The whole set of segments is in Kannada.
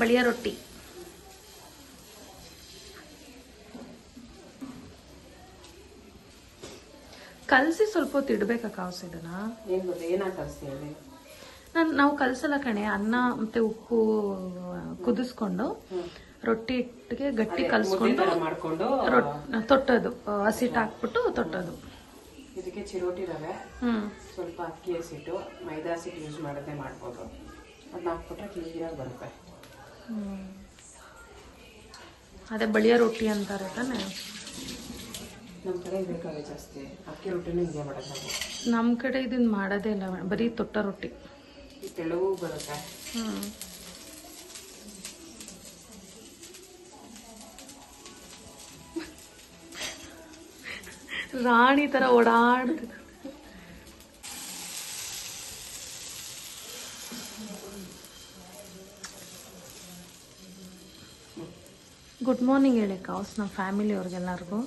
ಬಳಿಯ ರೊಟ್ಟಿ. ಕಲಸಿ ಸ್ವಲ್ಪ ಹೊತ್ತು ಇಡ್ಬೇಕಾ ಕಾವ್ಸ್ ಇದನ್ನ? ನಾವು ಕಲ್ಸಲ್ಲ ಕಣೆ, ಅನ್ನ ಮತ್ತೆ ಉಪ್ಪು ಕುದಿಸ್ಕೊಂಡು ರೊಟ್ಟಿ ಹಿಟ್ಟಿಗೆ ಗಟ್ಟಿ ಕಲ್ಸ್ಕೊಂಡು ತೊಟ್ಟೋದು, ಹಸಿಟ್ಟು ಹಾಕ್ಬಿಟ್ಟು ತೊಟ್ಟೋದು. ಇದಕ್ಕೆ ಚಿರೋಟಿ ರವೆ, ಸ್ವಲ್ಪ ಅಕ್ಕಿ ಹಸಿಟ್ಟು, ಮೈದಾ ಹಸಿಟ್ಟು ಯೂಸ್ ಮಾಡೋದೇ ಮಾಡ್ಬೋದು. ಅದನ್ನ ಹಾಕ್ಬಿಟ್ರೆ ಕ್ಲೀನಾಗಿ ಬರುತ್ತೆ. ಅದೇ ಬಳಿಯ ರೊಟ್ಟಿ ಅಂತಾರೆ ತಾನೆ. ನಮ್ಮ ಕಡೆ ಬೇಕಾದ್ರೆ ಜಾಸ್ತಿ ಅಕ್ಕಿ ರೊಟ್ಟಿನೂ ಹಿಂಗೆ ಮಾಡೋದು. ನಮ್ಮ ಕಡೆ ಇದನ್ನ ಮಾಡೋದೇ ಇಲ್ಲ, ಬರೀ ತೊಟ್ಟ ರೊಟ್ಟಿ. ತೆಳುವು ಬರುತ್ತೆ. ರಾಣಿ ತರ ಓಡಾಡ್ತಿದ್ದ. ಗುಡ್ ಮಾರ್ನಿಂಗ್ ಹೇಳಿ ಕಾವ್ಸ್ ನಮ್ಮ ಫ್ಯಾಮಿಲಿ ಅವ್ರಿಗೆಲ್ಲರಿಗೂ.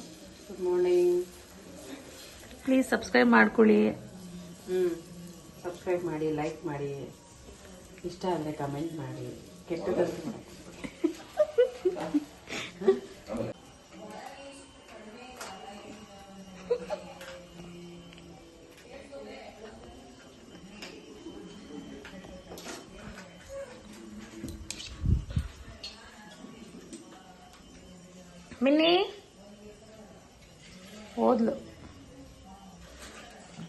Good morning. ಪ್ಲೀಸ್ ಸಬ್ಸ್ಕ್ರೈಬ್ ಮಾಡ್ಕೊಳ್ಳಿ. ಸಬ್ಸ್ಕ್ರೈಬ್ ಮಾಡಿ, ಲೈಕ್ ಮಾಡಿ, ಇಷ್ಟ ಅಂದರೆ ಕಮೆಂಟ್ ಮಾಡಿ, ಕೆಟ್ಟದಂತೂ ಮಾಡಿ. ಮಿನ್ನಿ ಹೋದ್ಲು.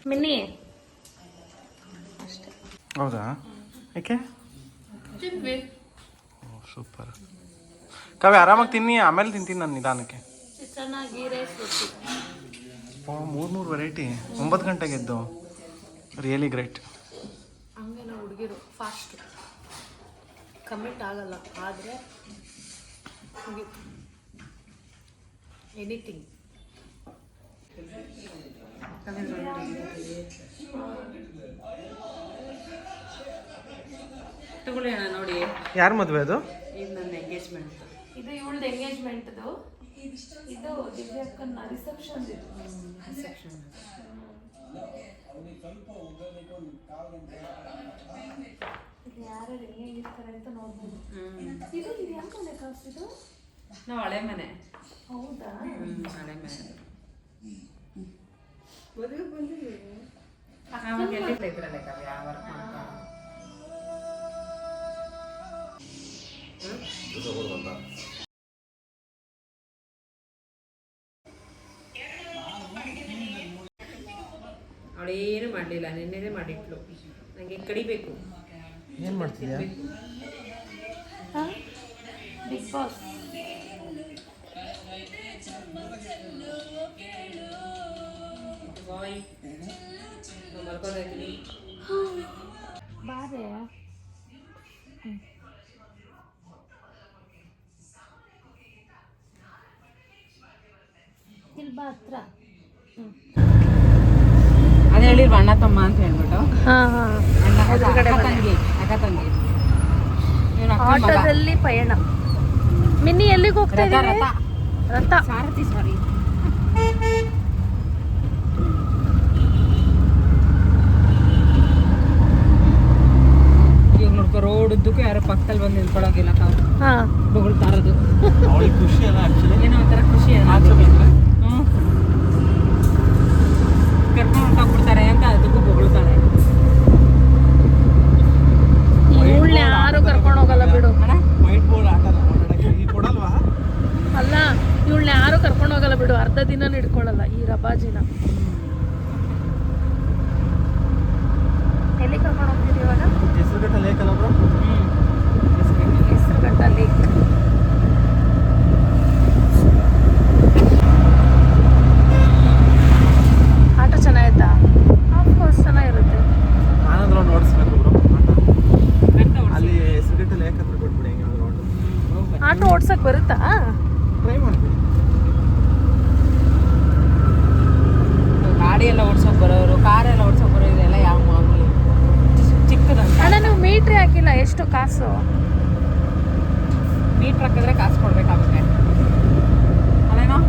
ಮಿನ್ನಿ ಅಷ್ಟೇ. ಹೌದಾ? ಯಾಕೆ? ತಿನ್ವಿ. ಸೂಪರ್ ಕಾವ್ಯ, ಆರಾಮಾಗಿ ತಿನ್ನಿ, ಆಮೇಲೆ ತಿಂತೀನಿ ನಾನು ನಿಧಾನಕ್ಕೆ. ಚೆನ್ನಾಗಿ ರೈಸ್ ರೊಟ್ಟಿ. 3 ವೆರೈಟಿ. 9 ಗಂಟೆಗೆ ಎದ್ದು, ರಿಯಲಿ ಗ್ರೇಟ್. ಹಂಗೆಲ್ಲ ಹುಡುಗಿರು ಫಾಸ್ಟ್, ಕಮೆಂಟ್ ಆಗಲ್ಲ, ಆದರೆ ಎನಿಥಿಂಗ್. ತಗೊಳ್ಳಿ ಅಣ್ಣ, ನೋಡಿ. ಯಾರ ಮದುವೆ ಅದು? ಇದು ನನ್ನ ಎಂಗೇಜ್ಮೆಂಟ್. ಇದು ಇವಳ್ದು ಎಂಗೇಜ್ಮೆಂಟ್ದು. ಇದು ದಿವ್ಯಕ್ಕನ ರಿಸೆಪ್ಷನ್. ರಿಸೆಪ್ಷನ್ ಯಾರು ಹೆಂಗಿರ್ತಾರೆ ಅಂತ ನೋಡ್ಬೋದು. ಇದು ಯಾವ ಮನೆ ಕಾಸ್ಟ್? ಇದು ನಾವು ಹಳೆ ಮನೆ. ಹೌದಾ? ಹಳೆ ಮನೆ. ಅವಳೇನು ಮಾಡಲಿಲ್ಲ, ನಿನ್ನೆನೇ ಮಾಡಿಟ್ಲು. ನನಗೆ ಕಡಿಬೇಕು. ಏನು ಮಾಡ್ತಿದ್ಯಾ? Big boss. ಬಾಯ್ ಮಲ್ಕೋದಾಗ್ಲಿ. ಬಾರೆ ಇಲ್ಲಿ ಬಾ ಹತ್ರ. ಅದೇ ಹೇಳಿಲ್ವ ಅಣ್ಣ ತಮ್ಮ ಅಂತ ಹೇಳ್ಬಿಟ್ಟು. ತಂಗಿ ಅಕ್ಕ ತಂಗಿ. ಆಟೋದಲ್ಲಿ ಪಯಣ. ಮಿನ್ನಿ ಎಲ್ಲಿಗೆ ಹೋಗ್ತಾ ಇದ್ದೀವಿ? ರಥ. ಸಾರಥಿ, ಸಾರಿ. ಇವಾಗ ನೋಡ್ಕೊ, ರೋಡ್ ಉದ್ದಕ್ಕೂ ಯಾರೋ ಪಕ್ಕದಲ್ಲಿ ಬಂದು ನಿಂತ್ಕೊಳ್ಳೋಗಿಲ್ಲ. ಬೊಗಳ್ತಾ ಇರೋದು ಖುಷಿ ಅಲ್ಲ, ಏನೋ ಒಂಥರ ಖುಷಿ. ಕರ್ಕೊಂಡು ಹೊಂಟೋಗ್ಬಿಡ್ತಾರೆ ಅಂತ ಅದಕ್ಕೂ ಬೊಗಳ್ತಾಳೆ. ಇವಳನ್ನ ಯಾರು ಕರ್ಕೊಂಡು ಹೋಗಲ್ಲ ಬಿಡು. ಅಲ್ಲ, ಇವಳನ್ನ ಯಾರು ಕರ್ಕೊಂಡು ಹೋಗಲ್ಲ ಬಿಡು. ಅರ್ಧ ದಿನ ಇಟ್ಕೊಳ್ಳಲ್ಲ ಈ ರಬಾಜಿನ. ಎಲ್ಲಿ ಕರ್ಕೊಂಡು ಹೋಗ್ತೀರಿ ಇವಾಗ? ಹೆಸರುಘಟ್ಟ ಲೇಕ್ ಅಲ್ಲ ಬ್ರೋ? ಹೆಸರುಘಟ್ಟ ಲೇಕ್. ಆಟೋ ಚೆನ್ನಾಗಿತ್ತಾ? ಆಫ್ಕೋರ್ಸ್ ಚೆನ್ನಾಗಿರುತ್ತೆ. ನಾನಂದ್ರೆ ಓಡಿಸ್ಬೇಕು ಬ್ರೋ ಅಲ್ಲಿ ಹೆಸರುಘಟ್ಟ ಲೇಕ್ ಹತ್ರ ಬಿಟ್ಬಿಡಿ. ಹೆಂಗೆ ಆಟೋ ಓಡ್ಸಕ್ ಬರುತ್ತಾ? ಟ್ರೈ ಮಾಡ್ತೀನಿ. ಗಾಡಿ ಎಲ್ಲ ಓಡ್ಸೋಕೆ ಬರೋರು, ಕಾರೆಲ್ಲ ಓಡ್ಸೋಕೆ ಬರೋರು, ಇದೆಲ್ಲ ಯಾವ ಮಾಮೂಲಿ ಚಿಕ್ಕದಂತ. ಅಣ್ಣ ನೀವು ಮೀಟ್ರಿ ಹಾಕಿಲ್ಲ, ಎಷ್ಟು ಕಾಸು? ಮೀಟ್ರ್ ಹಾಕಿದ್ರೆ ಕಾಸು ಕೊಡ್ಬೇಕಾಗುತ್ತೆ ಅಲ್ಲೇನೋ.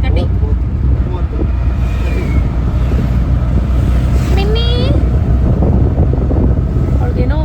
ತರ್ಟಿ. ಮಿನ್ನಿ ಅವ್ಳಿಗೇನೋ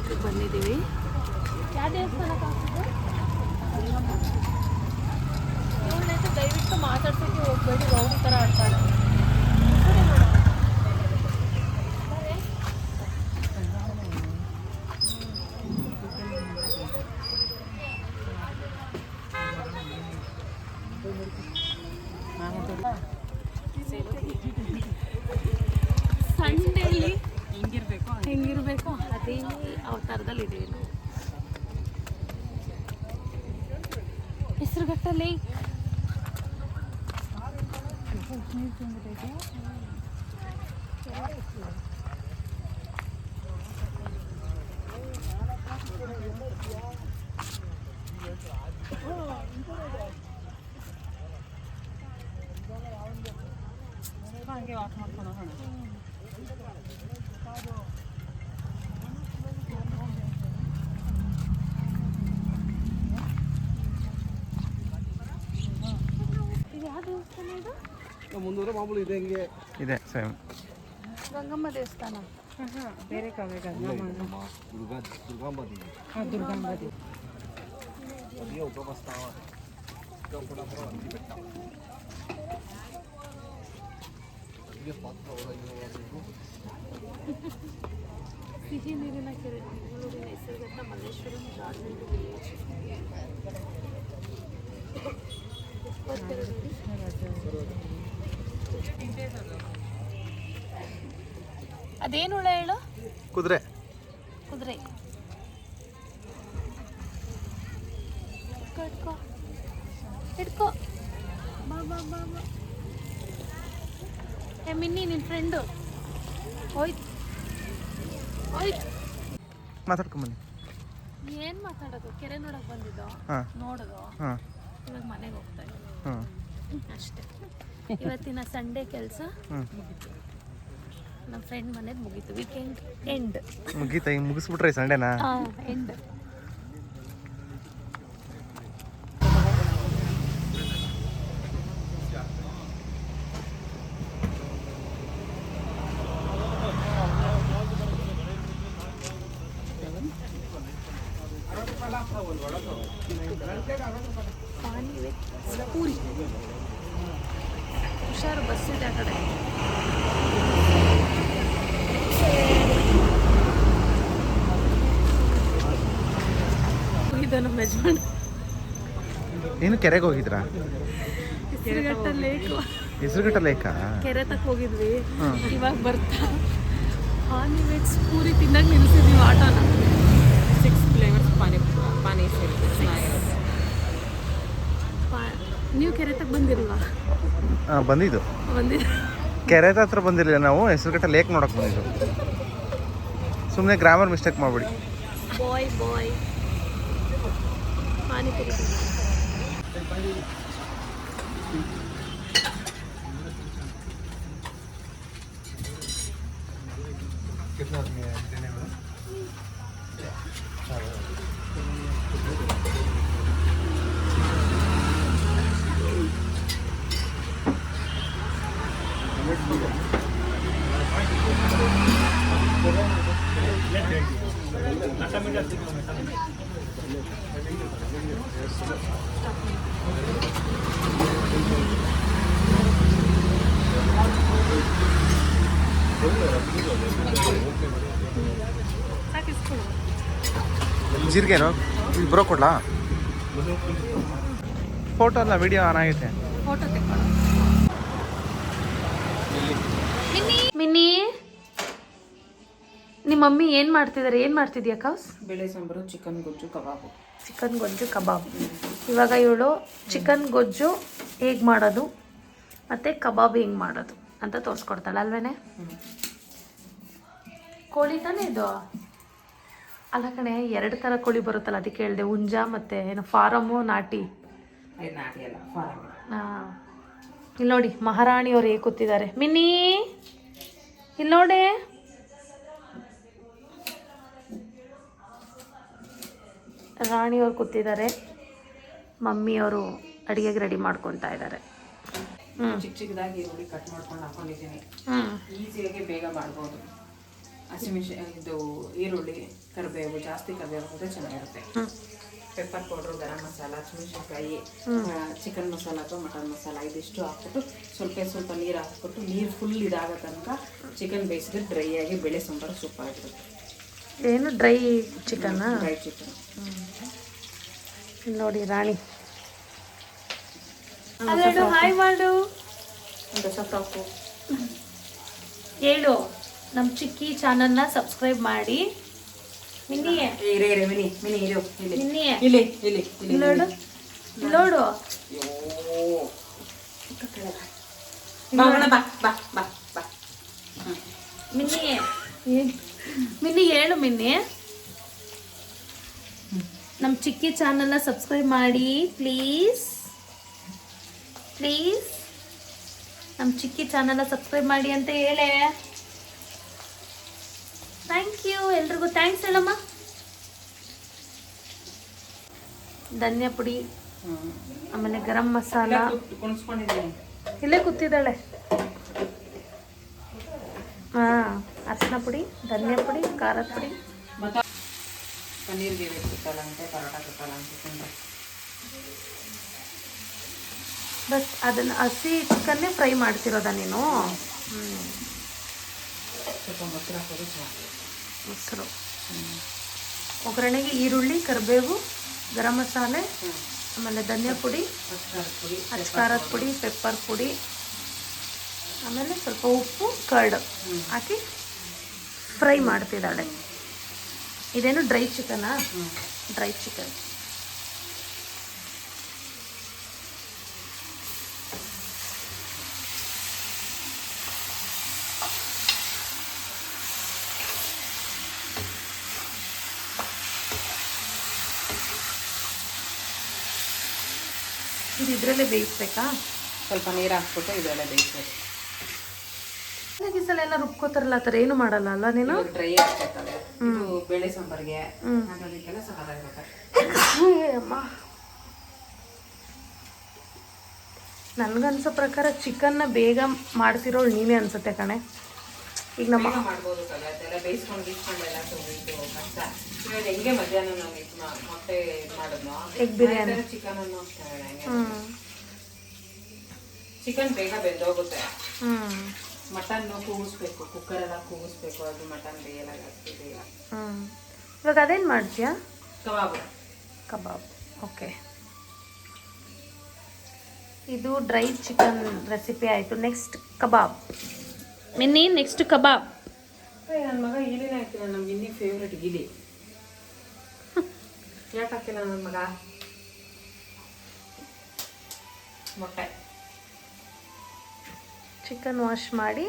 ಅಭಿಷೇಕಕ್ಕೆ ಬಂದಿದ್ದೀವಿ. ಯಾವ ದೇವಸ್ಥಾನಕ್ಕೆ ಹಾಕಿದ್ದು ಇವಳೈತೆ ದಯವಿಟ್ಟು ಮಾತಾಡ್ಸೋಕ್ಕೆ ಹೋಗ್ಬೇಡಿ, ರೌಡಿ ಥರ ಆಡ್ತಾರೆ. ಸಂಡೇಲಿ ಹೆಂಗಿರ್ಬೇಕು ಅದೇ ಅವತಾರದಲ್ಲಿ ಇದೀವಿ ನಾವು. ಹೆಸರುಘಟ್ಟಲ್ಲಿ ಹಾಗೆ ವಾಕ್ ಮಾಡ್ಕೊಂಡು ಹೋಗೋಣ. ಇದು ಯಾವ ದೇವಸ್ಥಾನ ಇದು? ಮುಂದೂರ ಮಾಮೂಲು ಇದೆ ಹಿಂಗೆ ಇದೆ ಸೇಮ್. ಗಂಗಮ್ಮ ದೇವಸ್ಥಾನ. ಬೇರೆ ಕಾವ್ಯ ಗಂಗಮ್ಮ ದುರ್ಗಾಂಬಾದಿ ದುರ್ಗಾಂಬಾದಿ. ಅದೇ ಉಪಮಸ್ತಾವ ಕಪ್ಪಡಪುರ ಅಂದಿ ಬೆಟ್ಟ ಇದೇ ಪಾತ್ರ ಹೋಗಬೇಕು. ಸಿಹಿ ನೀರಿನ ಕೆರೆ ಬೆಂಗಳೂರಿನ ಹೆಸರುಘಟ್ಟ ಮಲ್ಲೇಶ್ವರಂ ಗಾರ್ಡನ್ ವಿಲೇಜ್. ಅದೇನು ಹುಳ ಹೇಳು? ಕುದುರೆ. ಕುದುರೆ. ಇಟ್ಕೋ ಇಟ್ಕೋ ಬಾ ಬಾ ಬಾ ಬಾ. ಏ ಮಿನ್ನಿ ನಿನ್ನ ಫ್ರೆಂಡು ಹೋಯ್ತು ಹೋಯ್ತು. ಮಾತಾಡ್ಕೊಂಬನ್ನಿ. ಏನು ಮಾತಾಡೋದು? ಕೆರೆ ನೋಡಕ್ಕೆ ಬಂದಿದ್ದೋ, ನೋಡೋದು, ಇವಾಗ ಮನೆಗೆ ಹೋಗ್ತಾ ಇದ್ದೀವಿ ಅಷ್ಟೇ. ಇವತ್ತಿನ ಸಂಡೇ ಕೆಲಸ ನಮ್ಮ ಫ್ರೆಂಡ್ ಮನೇದು ಮುಗೀತು. ವೀಕೆಂಡ್ ಎಂಡ್ ಮುಗೀತಾ? ಹಿಂಗೆ ಮುಗಿಸ್ಬಿಟ್ರೆ ಸಂಡೇನಾ? ಎಂಡ್. ಪಾನಿ ವಿತ್ ಪೂರಿ. ಹುಷಾರು, ಬಸ್ ಇದೆ ಆ ಕಡೆ. ಇದು ನಮ್ಮ ಯಜಮಾನ್. ಏನು ಕೆರೆಗೆ ಹೋಗಿದ್ರಾ? ಹೆಸರುಘಟ್ಟ ಲೇಕು. ಹೆಸರುಘಟ್ಟ ಲೇಕಾ? ಕೆರೆ ತಕ್ಕ ಹೋಗಿದ್ವಿ. ಇವಾಗ ಬರ್ತಾ ಪಾನಿ ವಿತ್ ಪೂರಿ ತಿನ್ನಕ್ಕೆ ನಿಲ್ಸಿದ್ವಿ ಆಟೋನ. 6 ಫ್ಲೇವರ್ಸ್ ಪಾನಿ ಸೇರಿದೆ. ನೀವು ಕೆರೆ ತಕ್ಕ ಬಂದಿರಲ್ವಾ? ಬಂದಿದ್ದು. ಕೆರೆ ಹತ್ರ ಬಂದಿರಲಿಲ್ಲ ನಾವು, ಹೆಸರುಘಟ್ಟ ಲೇಕ್ ನೋಡಕ್ಕೆ ಬಂದಿದ್ದು. ಸುಮ್ಮನೆ ಗ್ರಾಮರ್ ಮಿಸ್ಟೇಕ್ ಮಾಡಬೇಡಿ. ಬಾಯ್ ಬಾಯ್ ಪಾನಿಪುರಿ. ಜೀರಿಗೆನೋ ಇಲ್ಲಿ ಬರೋ ಕೊಡ್ಲಾ? ಫೋಟೋ ಅಲ್ಲ, ವಿಡಿಯೋ ಆನ್ ಆಗೈತೆ. ಫೋಟೋ ತೆಕ್ಕೊಳ್ಳೋ. ಮಿನ್ನಿ, ನಿಮ್ಮ ಮಮ್ಮಿ ಏನು ಮಾಡ್ತಿದ್ದಾರೆ? ಏನು ಮಾಡ್ತಿದ್ಯಾ ಕೌಸ್? ಬೇಳೆ ಸಾಂಬಾರು, ಚಿಕನ್ ಗೊಜ್ಜು, ಕಬಾಬು. ಚಿಕನ್ ಗೊಜ್ಜು ಕಬಾಬ್. ಇವಾಗ ಇವಳು ಚಿಕನ್ ಗೊಜ್ಜು ಹೇಗೆ ಮಾಡೋದು ಮತ್ತು ಕಬಾಬ್ ಹೆಂಗೆ ಮಾಡೋದು ಅಂತ ತೋರಿಸ್ಕೊಡ್ತಾಳೆ ಅಲ್ವೇನೆ? ಕೋಳಿ ತಾನೇ ಇದು? ಅಲ್ಲ ಕಣೆ, 2 ಥರ ಕೋಳಿ ಬರುತ್ತಲ್ಲ, ಅದಕ್ಕೆ ಹೇಳಿದೆ. ಹುಂಜ ಮತ್ತು ಏನು ಫಾರಮ್ಮು, ನಾಟಿ. ಹಾಂ, ಇಲ್ಲಿ ನೋಡಿ ಮಹಾರಾಣಿಯವ್ರು ಹೇಗೆ ಕೂತಿದ್ದಾರೆ. ಮಿನ್ನಿ ಇಲ್ಲಿ ನೋಡಿ. ರಾಣಿಯವ್ರು ಕೂತಿದ್ದಾರೆ, ಮಮ್ಮಿಯವರು ಅಡುಗೆಗೆ ರೆಡಿ ಮಾಡ್ಕೊತಾ ಇದ್ದಾರೆ. ಚಿಕ್ಕ ಚಿಕ್ಕದಾಗಿ ಈರುಳ್ಳಿ ಕಟ್ ಮಾಡ್ಕೊಂಡು ಹಾಕೊಂಡಿದ್ದೀನಿ. ಈಸಿಯಾಗಿ ಬೇಗ ಮಾಡ್ಬೋದು. ಇದು ಈರುಳ್ಳಿ ಕರಿಬೇವು ಜಾಸ್ತಿ ಕರಿಬೇವು ಹಾಕಿದ್ರೆ ಚೆನ್ನಾಗಿರುತ್ತೆ. ಪೆಪ್ಪರ್ ಪೌಡ್ರು, ಗರಂ ಮಸಾಲ, ಹಸಿಮೆಣಸಿನ್ಕಾಯಿ, ಚಿಕನ್ ಮಸಾಲ ಅಥವಾ ಮಟನ್ ಮಸಾಲ ಇದಿಷ್ಟು ಹಾಕ್ಬಿಟ್ಟು ಸ್ವಲ್ಪ ನೀರು ಹಾಕ್ಬಿಟ್ಟು ನೀರು ಫುಲ್ ಇದಾಗೋ ತನಕ ಚಿಕನ್ ಬೇಯಿಸಿದ್ರೆ ಡ್ರೈ ಆಗಿ ಬೇಳೆ ಸಾಂಬಾರು ಸೂಪರ್ ಆಗಿರುತ್ತೆ. ಏನು ಡ್ರೈ ಚಿಕನ್ನಾ? Dry chicken. ನೋಡಿ ರಾಣಿ ಅದೇನು ಹಾಯ್ ಮಾಡು ಒಂದು ಸಾಕು. ಹೇಳು ನಮ್ಮ ಚಿಕ್ಕಿ ಚಾನಲ್ನ ಸಬ್ಸ್ಕ್ರೈಬ್ ಮಾಡಿ. ಮಿನ್ನಿಯೇ ಮಿನಿ ಇರು ಮಿನ್ನಿಯೇ ಇಲ್ಲಿ ನೋಡು ನೋಡು ಬಾ. ಮಿನ್ನಿಯೇ ಮಿನ್ನಿ ಹೇಳು ಮಿನ್ನಿ. ನಮ್ಮ ಚಿಕ್ಕಿ ಚಾನಲ್ನ ಸಬ್ಸ್ಕ್ರೈಬ್ ಮಾಡಿ ಪ್ಲೀಸ್. ನಮ್ಮ ಚಿಕ್ಕಿ ಚಾನಲ್ನ ಸಬ್ಸ್ಕ್ರೈಬ್ ಮಾಡಿ ಅಂತ ಹೇಳೇ. ಥ್ಯಾಂಕ್ ಯು ಎಲ್ರಿಗೂ. ಥ್ಯಾಂಕ್ಸ್ ಹೇಳಮ್ಮ. ಧನಿಯಾ ಪುಡಿ, ಆಮೇಲೆ ಗರಂ ಮಸಾಲ. ಕುಣಿಸ್ಕೊಂಡಿದ್ದೀನಿ. ಇಲ್ಲೇ ಕೂತಿದ್ದಾಳೆ. ಹಾಂ, ಅರಿಶಿನ ಪುಡಿ, ಧನಿಯಾ ಪುಡಿ, ಖಾರದ ಪುಡಿ. ಪನ್ನೀರ್ಗೆ ಕುತ್ತಲ್ಲ ಅಂತೆ, ಪರೋಟ ಕುತ್ತಲ್ಲ ಅಂತ ತಿಂದರೆ ಬಸ್ ಅದನ್ನು ಹಸಿ ಚಿಕನ್ನೇ ಫ್ರೈ ಮಾಡ್ತಿರೋದ ನೀನು? ಸ್ವಲ್ಪ ಮೊಸರು ಹಾಕೋದು ಚೆನ್ನಾಗಿ. ಮೊಸರು, ಒಗ್ಗರಣೆಗೆ ಈರುಳ್ಳಿ, ಕರಿಬೇವು, ಗರಂ ಮಸಾಲೆ, ಆಮೇಲೆ ಧನಿಯಾ ಪುಡಿ, ಖಾರದ ಪುಡಿ, ಪೆಪ್ಪರ್ ಪುಡಿ, ಆಮೇಲೆ ಸ್ವಲ್ಪ ಉಪ್ಪು, ಕರ್ಡ್ ಹಾಕಿ ಫ್ರೈ ಮಾಡ್ತಿದ್ದಾಳೆ. ಇದೇನು ಡ್ರೈ ಚಿಕನಾ? Dry chicken. ಇದು ಇದರಲ್ಲೇ ಬೇಯಿಸ್ಬೇಕಾ? ಸ್ವಲ್ಪ ನೀರು ಹಾಕ್ಬಿಟ್ಟು ಇದೆಲ್ಲ ಬೇಯಿಸ್ಬೇಕು. ಈ ಸಲ ಎಲ್ಲ ರುಬ್ಕೋತಾರಲ್ಲ, ಆ ಥರ ಏನು ಮಾಡಲ್ಲ ಅಲ್ಲ ನೀನು? ಡ್ರೈ ಆಗ್ಬೇಕಲ್ಲ ಇದು ಬೇಳೆ ಸಾಂಬಾರಿಗೆ, ಅದಕ್ಕೆಲ್ಲ ಸಕ್ಕತ್ತಾಗಿರುತ್ತೆ. ಅಮ್ಮ, ನನ್ಗನ್ಸೋ ಪ್ರಕಾರ ಚಿಕನ್ನ ಬೇಗ ಮಾಡ್ತಿರೋಳು ನೀನೇ ಅನ್ಸುತ್ತೆ ಕಣೆ. ಈಗ ನಮ್ಮ ಮಾಡ್ಬೋದು ಅದೆಲ್ಲ ಬೇಯಿಸ್ಕೊಂಡು ಎಲ್ಲ ಇದು ಕಷ್ಟ. ಇವಾಗ ಹೆಂಗೆ ಮಧ್ಯಾಹ್ನ ನಾವು ಮೊಟ್ಟೆ ಮಾಡಿದ್ನೋ ಎಗ್ ಬಿರಿಯಾನಿ, ಚಿಕನ್ ಅನ್ನು ಚಿಕನ್ ಬೇಗ ಬೆಂದೋಗುತ್ತೆ. ಮಟನ್ ಕೂಗಿಸ್ಬೇಕು, ಕುಕ್ಕರೆಲ್ಲ ಕೂಗಿಸ್ಬೇಕು, ಅದು ಮಟನ್ ಬೇಯಲ್ಲ ಜಾಸ್ತಿ ಬೇಗ. ಇವಾಗ ಅದೇನು ಮಾಡ್ತೀಯಾ? ಕಬಾಬ್. ಓಕೆ, ಇದು ಡ್ರೈ ಚಿಕನ್ ರೆಸಿಪಿ ಆಯಿತು. ನೆಕ್ಸ್ಟ್ ಕಬಾಬ್. ಮಿನ್ನಿ ನೆಕ್ಸ್ಟ್ ಕಬಾಬ್. ನನ್ನ ಮಗ ಇಲಿನೇ ಹಾಕಿಲ್ಲ, ನಮ್ಗೆ ಇನ್ನಿ ಫೇವ್ರೆಟ್ ಗಿಲಿ. ಯಾಕೆ ಹಾಕಿಲ್ಲ ನನ್ನ ಮಗ? ಮೊಟ್ಟೆ. ಚಿಕನ್ ವಾಶ್ ಮಾಡಿ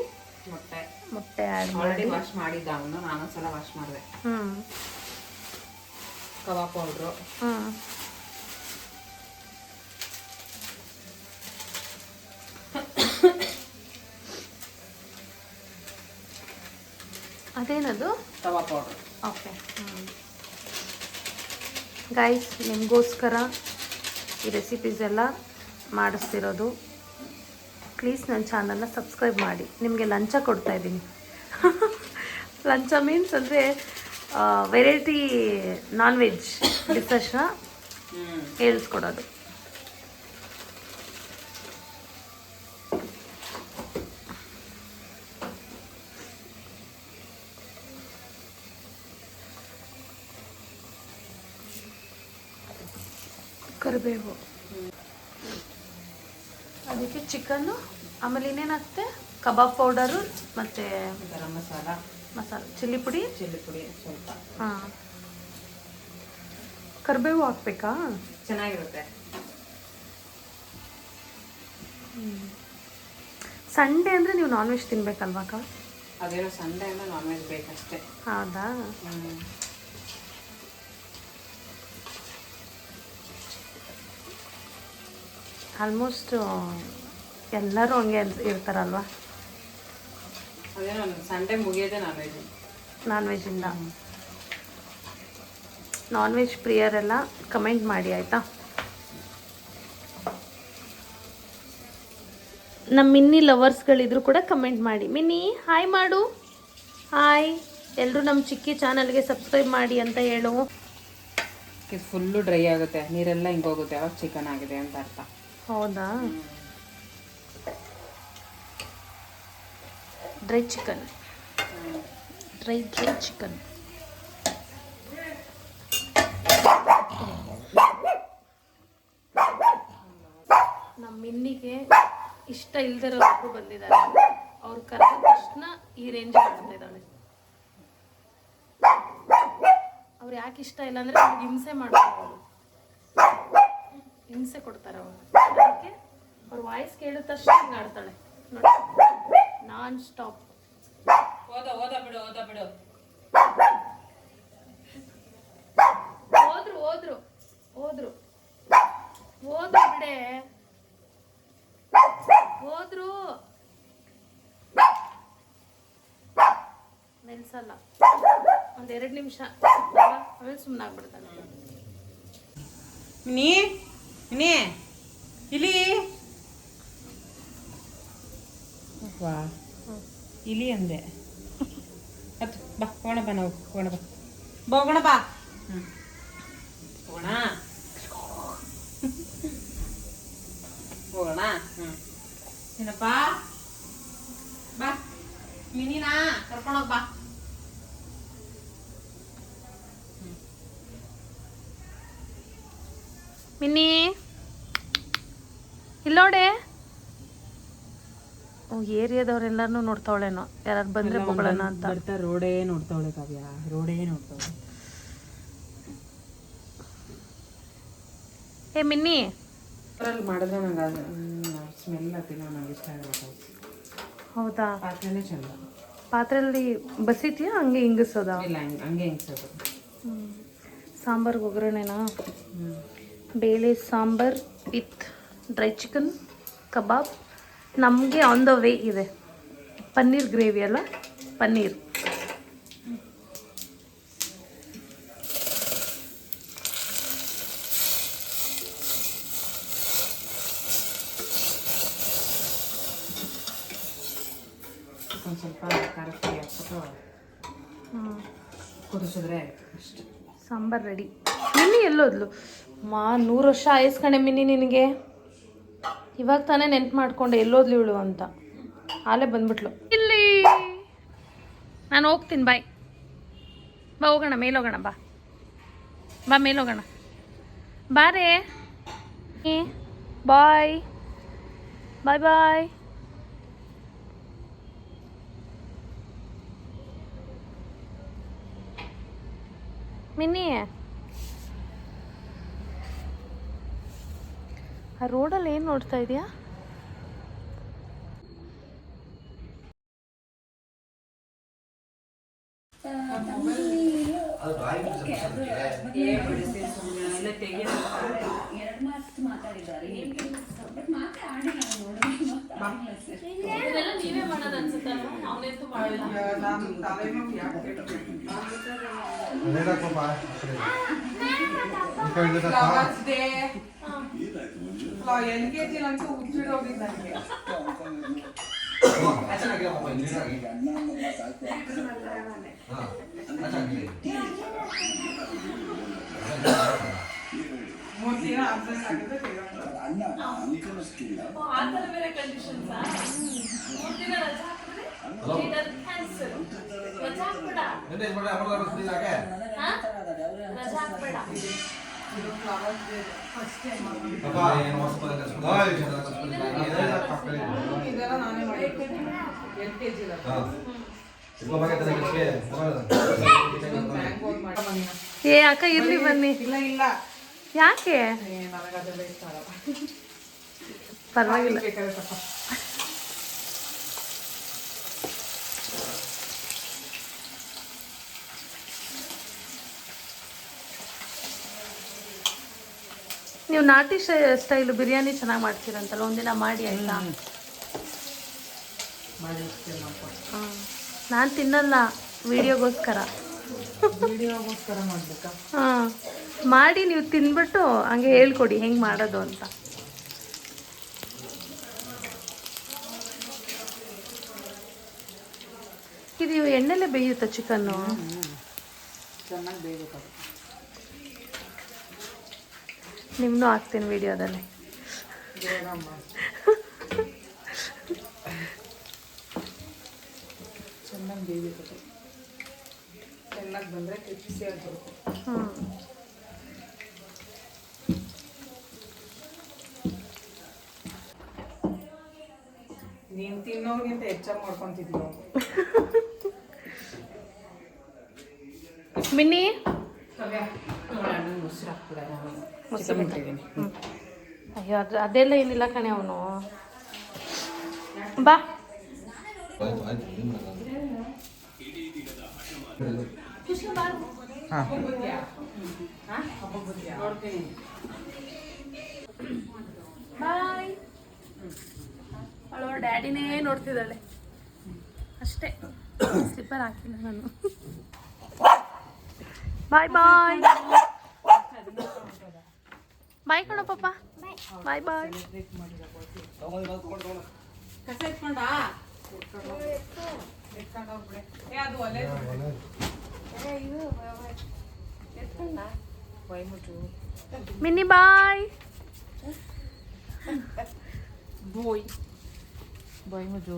ಮೊಟ್ಟೆ ಆ್ಯಡ್ ಮಾಡಿ. ಆಲ್ರೆಡಿ ವಾಶ್ ಮಾಡಿದ್ದ ಅವನು, ನಾನೊಂದ್ಸಲ ವಾಶ್ ಮಾಡಿದೆ. ಕಬಾಬ್ ಪೌಡ್ರು. ಅದೇನದು? ತವಾ ಪೌಡ್ರು. ಓಕೆ. ಗೈಸ್, ನಿಮಗೋಸ್ಕರ ಈ ರೆಸಿಪೀಸ್ ಎಲ್ಲ ಮಾಡಿಸ್ತಿರೋದು. ಪ್ಲೀಸ್ ನನ್ನ ಚಾನಲ್ನ ಸಬ್ಸ್ಕ್ರೈಬ್ ಮಾಡಿ. ನಿಮಗೆ ಲಂಚ ಕೊಡ್ತಾಯಿದ್ದೀನಿ. ಲಂಚ ಮೀನ್ಸ್ ಅಂದರೆ ವೆರೈಟಿ ನಾನ್ ವೆಜ್ ಡಿಶಸ್ನ ಹೇಳಿಸ್ಕೊಡೋದು. ಕರಿಬೇವು, ಅದಕ್ಕೆ ಚಿಕನ್ನು, ಆಮೇಲೆ ಇನ್ನೇನಾಗುತ್ತೆ? ಕಬಾಬ್ ಪೌಡರು ಮತ್ತು ಗರಂ ಮಸಾಲ, ಚಿಲ್ಲಿ ಪುಡಿ ಸ್ವಲ್ಪ. ಹಾಂ, ಕರಿಬೇವು ಹಾಕ್ಬೇಕಾ? ಚೆನ್ನಾಗಿರುತ್ತೆ. ಸಂಡೇ ಅಂದರೆ ನೀವು ನಾನ್ ವೆಜ್ ತಿನ್ಬೇಕಲ್ವಾಕ? ಅದೇನೋ ಸಂಡೇ ಅಂದರೆ ನಾನ್ ವೆಜ್ ಬೇಕಷ್ಟೇ. ಹೌದಾ? ಆಲ್ಮೋಸ್ಟ್ ಎಲ್ಲರೂ ಹಂಗೆ ಇರ್ತಾರಲ್ವ? ಅದೇನೋ ಸಂಡೇ ಮುಗಿಯೋದೇ ನಾನ್ ವೆಜ್ಜಿಂದ. ನಾನ್ ವೆಜ್ ಪ್ರಿಯರೆಲ್ಲ ಕಮೆಂಟ್ ಮಾಡಿ ಆಯಿತಾ? ನಮ್ಮ ಮಿನ್ನಿ ಲವರ್ಸ್ಗಳಿದ್ರು ಕೂಡ ಕಮೆಂಟ್ ಮಾಡಿ. ಮಿನ್ನಿ ಹಾಯ್ ಮಾಡು. ಹಾಯ್. ಎಲ್ಲರೂ ನಮ್ಮ ಚಿಕ್ಕಿ ಚಾನಲ್ಗೆ ಸಬ್ಸ್ಕ್ರೈಬ್ ಮಾಡಿ ಅಂತ ಹೇಳು. ಇದು ಫುಲ್ಲು ಡ್ರೈ ಆಗುತ್ತೆ, ನೀರೆಲ್ಲ ಹಿಂಗೋಗುತ್ತೆ, ಅವಾಗ ಚಿಕನ್ ಆಗಿದೆ ಅಂತ ಅರ್ಥ. ಹೌದಾ? Dry chicken, dry chicken. ನಮ್ಮ ಮಿನ್ನಿಗೆ ಇಷ್ಟ ಇಲ್ದಿರೋರು ಬಂದಿದ್ದಾರೆ. ಅವ್ರು ಕರೆದ ತಕ್ಷಣ ಈ ರೇಂಜ್ ಮಾಡ್ತಾ ಇದ್ದಾಳೆ. ಅವ್ರು ಯಾಕೆ ಇಷ್ಟ ಇಲ್ಲ ಅಂದರೆ ಅವ್ರಿಗೆ ಹಿಂಸೆ ಮಾಡ್ತಾರೆ, ಅವರು ಹಿಂಸೆ ಕೊಡ್ತಾರೆ ಅವರು. ಅದಕ್ಕೆ ಅವ್ರ ವಾಯ್ಸ್ ಕೇಳಿದ ತಕ್ಷಣ ಹಿಂಗೆ ಆಡ್ತಾಳೆ ನೋಡಿ, ನಾನ್ ಸ್ಟಾಪ್. ಬಿಡು ಹೋದ್ರು ಬಿಡೆ, ಹೋದ್ರು ನಿಲ್ಸಲ್ಲ. ಒಂದ್ 2 ನಿಮಿಷ ಆಮೇಲೆ ಸುಮ್ಮನೆ ಆಗ್ಬಿಡ್ತಾನೆ. ಮಿನಿ ಇಲ್ಲಿ ವಾ, ಇಲಿ ಅಂದೆ. ಹತ್ತು ಬಾ, ಹೋಗೋಣ ಬಾ, ನಾವು ಹೋಗೋಣ ಬಾ, ಹೋಗೋಣ ಬಾ. ಹೋಗೋಣ. ಏನಪ್ಪ, ಬಾ ಮಿನಿನಾ ಕರ್ಕೊಂಡೋಗ್ ಬಾ. ಮಿನ್ನಿ ಇಲ್ಲೋಡೆ. ಏರಿಯಾದವ್ರೆಲ್ಲಾರು ನೋಡ್ತಾವಳೇನೋ, ಯಾರು ಬಂದ್ರೆ ಬೊಗಳನ ಅಂತ. ಬರ್ತಾ ರೋಡೇ ನೋಡ್ತಾವಳೆ ಕಾವ್ಯ, ರೋಡೇ ನೋಡ್ತಾವಳೆ. ಏ ಮಿನ್ನಿ, ಮಾಡಿದ್ರೆ ನಂಗೆ ಸ್ಮೆಲ್ ಹತ್ತಿಲ್ಲ, ನಂಗೆ ಇಷ್ಟ ಆಗಲ್ಲ. ಹೌದಾ? ಪಾತ್ರೆನೇ ಚಂದ. ಪಾತ್ರೆಯಲ್ಲಿ ಬಸಿತೀಯಾ ಹಂಗೆ ಹಿಂಗಿಸೋದ? ಇಲ್ಲ, ಹಂಗೆ ಹಿಂಗ್ಸೋದು. ಸಾಂಬಾರ್ಗೆ ಒಗ್ಗರಣೆನಾ? ಬೇಳೆ ಸಾಂಬಾರ್ ವಿತ್ ಡ್ರೈ ಚಿಕನ್ ಕಬಾಬ್. ನಮಗೆ ಆನ್ ದ ವೇ ಇದೆ ಪನ್ನೀರ್ ಗ್ರೇವಿ ಅಲ್ಲ, ಪನ್ನೀರ್. ಒಂದು ಸ್ವಲ್ಪ ಖಾರ ಪುಡಿ ಹಾಕ್ಬಿಟ್ಟು ಕುದಿಸಿದ್ರೆ ಅಷ್ಟೆ. ಸಾಂಬಾರ್ ರೆಡಿ. ಮಿನ್ನಿ ಎಲ್ಲೋದ್ಲು? 100 ವರ್ಷ ಆಯಸ್ಕಣೆ ಮಿನ್ನಿ ನಿನಗೆ. ಇವಾಗ ತಾನೇ ನೆನ್ಪು ಮಾಡ್ಕೊಂಡೆ ಎಲ್ಲೋದ್ಲು ಇವಳು ಅಂತ. ಆಲೇ ಬಂದ್ಬಿಟ್ಲು. ಇಲ್ಲಿ ನಾನು ಹೋಗ್ತೀನಿ, ಬಾಯ್. ಬಾ ಹೋಗೋಣ, ಮೇಲೋಗೋಣ, ಬಾ ಮೇಲೋಗೋಣ, ಬಾರೇ. ಬಾಯ್ ಬಾಯ್. ಮಿನ್ನಿ, ಆ ರೋಡಲ್ಲಿ ಏನು ನೋಡ್ತಾ ಇದೆಯಾ? ನೀವೇ ಮಾಡೋದು ಅನ್ಸುತ್ತಲ್ಲ, ಅವನೆಂತೂ ಮಾಡಿಲ್ಲ. ಏ ಅಕ್ಕ ಇರ್ಲಿ ಬನ್ನಿ. ಇಲ್ಲ ಯಾಕೆ? ಪರವಾಗಿಲ್ಲ. ನೀವು ನಾಟಿ ಸ್ಟೈಲು ಬಿರಿಯಾನಿ ಚೆನ್ನಾಗಿ ಮಾಡ್ತೀರಂತಲ್ಲ, ಒಂದಿನ ಮಾಡಿ ಆಯ್ತಾ? ನಾನು ತಿನ್ನಲ್ಲ, ವಿಡಿಯೋಗೋಸ್ಕರ ಮಾಡ್ಬೇಕಾ? ಹಾಂ, ಮಾಡಿ ನೀವು ತಿನ್ಬಿಟ್ಟು ಹಂಗೆ ಹೇಳ್ಕೊಡಿ ಹೆಂಗೆ ಮಾಡೋದು ಅಂತ. ಇದು ನೀವು ಎಣ್ಣೆಲೆ ಬೇಯುತ್ತಾ ಚಿಕನ್ನು? ಚೆನ್ನಾಗಿ ಬೇಯಬೇಕು ಅದು. ನಿಮ್ಮನ್ನೂ ಹಾಕ್ತೀನಿ ವಿಡಿಯೋದಲ್ಲಿ. ಚೆನ್ನಾಗಿ ಬೇಯಬೇಕು ಅದು. ಚೆನ್ನಾಗಿ ಬಂದರೆ ಕ್ರಿಸ್ಪಿ ಆಗಿರುತ್ತೆ. ನೀನು ತಿನ್ನೋರ್ಗಿಂತ ಹೆಚ್ಚಾಗಿ ಮಾಡ್ಕೊತಿದ್ವಿ. ಮಿನ್ನಿ ಮೊಸರು ಹಾಕ್ಬಿಡ. ಮೊಸರು ಅಯ್ಯೋ ಅದೆಲ್ಲ ಏನಿಲ್ಲ ಕಣೆ ಅವನು. ಬಾ ನೋಡ್ತೀನಿ. ಬಾಯ್. ಅವಳು ಡ್ಯಾಡಿನೇ ನೋಡ್ತಿದ್ದಾಳೆ ಅಷ್ಟೇ. ಸ್ಲಿಪ್ಪರ್ ಹಾಕಿಲ್ಲ ನಾನು. ಬಾಯ್ ಬಾಯ್ ಬಾಯ್ ಕಣೋ ಪಾಪ. ಬಾಯ್ ಬಾಯ್. ಕಸ ಇಟ್ಕೊಂಡ ಅದು ಒಲೆ ಮಿನ್ನಿ ಬಾಯ್. ಬೋಯ್ ಬಾಯ್ ಮುಜು